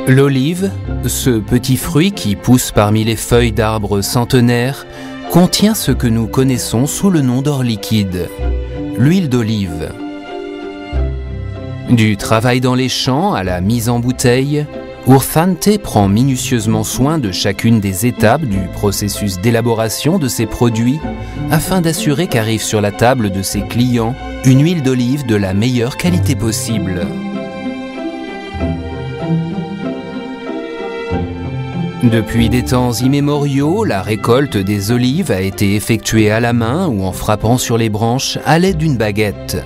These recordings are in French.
L'olive, ce petit fruit qui pousse parmi les feuilles d'arbres centenaires, contient ce que nous connaissons sous le nom d'or liquide, l'huile d'olive. Du travail dans les champs à la mise en bouteille, Urthante prend minutieusement soin de chacune des étapes du processus d'élaboration de ses produits afin d'assurer qu'arrive sur la table de ses clients une huile d'olive de la meilleure qualité possible. Depuis des temps immémoriaux, la récolte des olives a été effectuée à la main ou en frappant sur les branches à l'aide d'une baguette.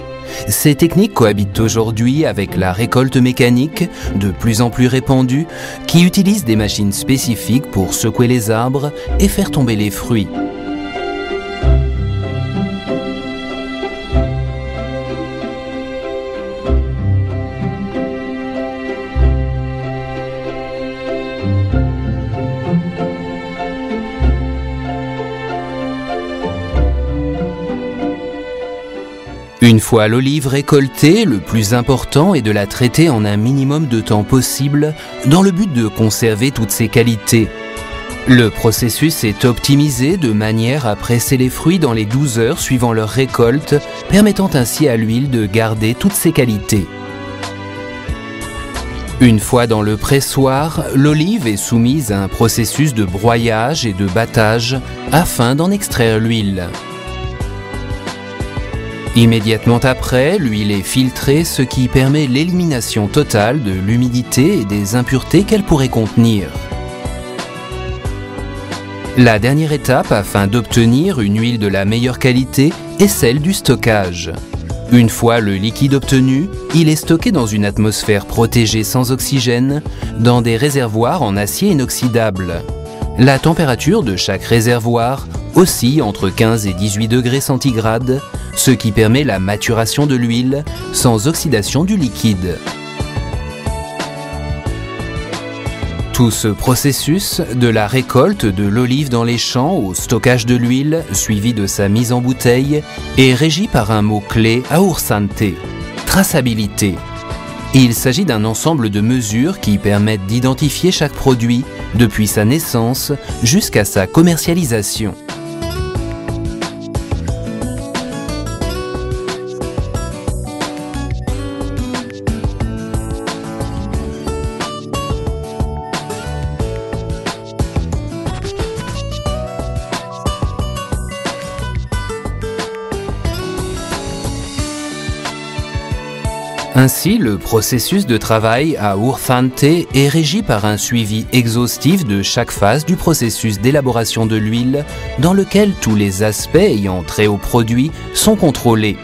Ces techniques cohabitent aujourd'hui avec la récolte mécanique, de plus en plus répandue, qui utilise des machines spécifiques pour secouer les arbres et faire tomber les fruits. Une fois l'olive récoltée, le plus important est de la traiter en un minimum de temps possible dans le but de conserver toutes ses qualités. Le processus est optimisé de manière à presser les fruits dans les 12 heures suivant leur récolte, permettant ainsi à l'huile de garder toutes ses qualités. Une fois dans le pressoir, l'olive est soumise à un processus de broyage et de battage afin d'en extraire l'huile. Immédiatement après, l'huile est filtrée, ce qui permet l'élimination totale de l'humidité et des impuretés qu'elle pourrait contenir. La dernière étape afin d'obtenir une huile de la meilleure qualité est celle du stockage. Une fois le liquide obtenu, il est stocké dans une atmosphère protégée sans oxygène, dans des réservoirs en acier inoxydable. La température de chaque réservoir oscille entre 15 et 18 degrés centigrades, ce qui permet la maturation de l'huile sans oxydation du liquide. Tout ce processus, de la récolte de l'olive dans les champs au stockage de l'huile, suivi de sa mise en bouteille, est régi par un mot-clé à Urthante: traçabilité. Il s'agit d'un ensemble de mesures qui permettent d'identifier chaque produit depuis sa naissance jusqu'à sa commercialisation. Ainsi, le processus de travail à Urthante est régi par un suivi exhaustif de chaque phase du processus d'élaboration de l'huile, dans lequel tous les aspects ayant trait au produit sont contrôlés.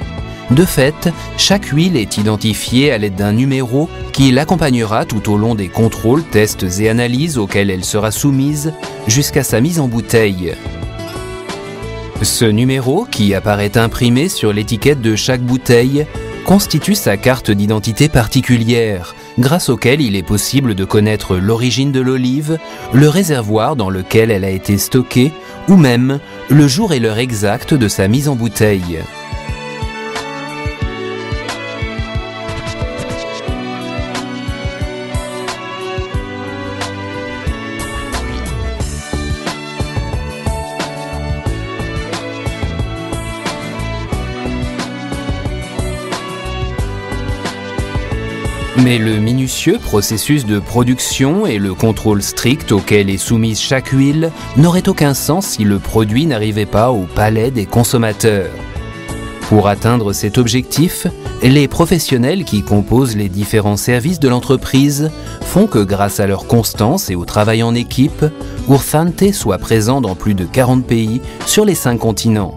De fait, chaque huile est identifiée à l'aide d'un numéro qui l'accompagnera tout au long des contrôles, tests et analyses auxquels elle sera soumise jusqu'à sa mise en bouteille. Ce numéro, qui apparaît imprimé sur l'étiquette de chaque bouteille, constitue sa carte d'identité particulière, grâce auquel il est possible de connaître l'origine de l'olive, le réservoir dans lequel elle a été stockée, ou même le jour et l'heure exacte de sa mise en bouteille. Mais le minutieux processus de production et le contrôle strict auquel est soumise chaque huile n'auraient aucun sens si le produit n'arrivait pas au palais des consommateurs. Pour atteindre cet objectif, les professionnels qui composent les différents services de l'entreprise font que grâce à leur constance et au travail en équipe, Urthante soit présent dans plus de 40 pays sur les 5 continents.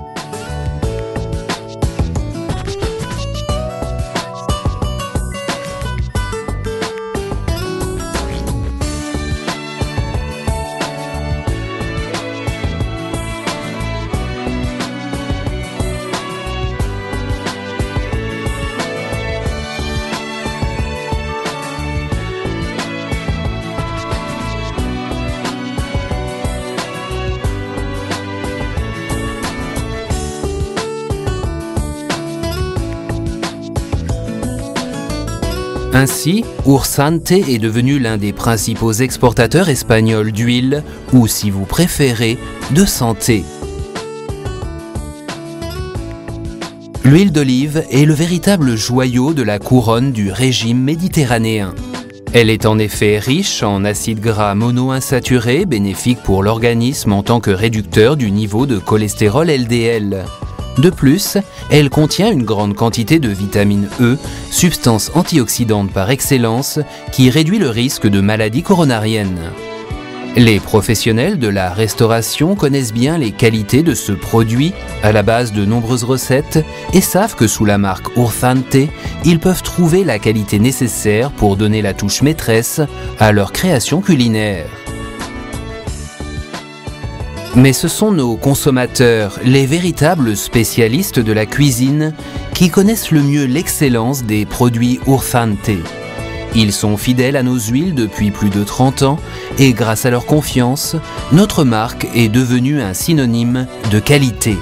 Ainsi, Ursante est devenu l'un des principaux exportateurs espagnols d'huile, ou si vous préférez, de santé. L'huile d'olive est le véritable joyau de la couronne du régime méditerranéen. Elle est en effet riche en acides gras monoinsaturés, bénéfiques pour l'organisme en tant que réducteur du niveau de cholestérol LDL. De plus, elle contient une grande quantité de vitamine E, substance antioxydante par excellence, qui réduit le risque de maladies coronariennes. Les professionnels de la restauration connaissent bien les qualités de ce produit, à la base de nombreuses recettes, et savent que sous la marque Ursante, ils peuvent trouver la qualité nécessaire pour donner la touche maîtresse à leur création culinaire. Mais ce sont nos consommateurs, les véritables spécialistes de la cuisine, qui connaissent le mieux l'excellence des produits Ursante. Ils sont fidèles à nos huiles depuis plus de 30 ans et grâce à leur confiance, notre marque est devenue un synonyme de qualité.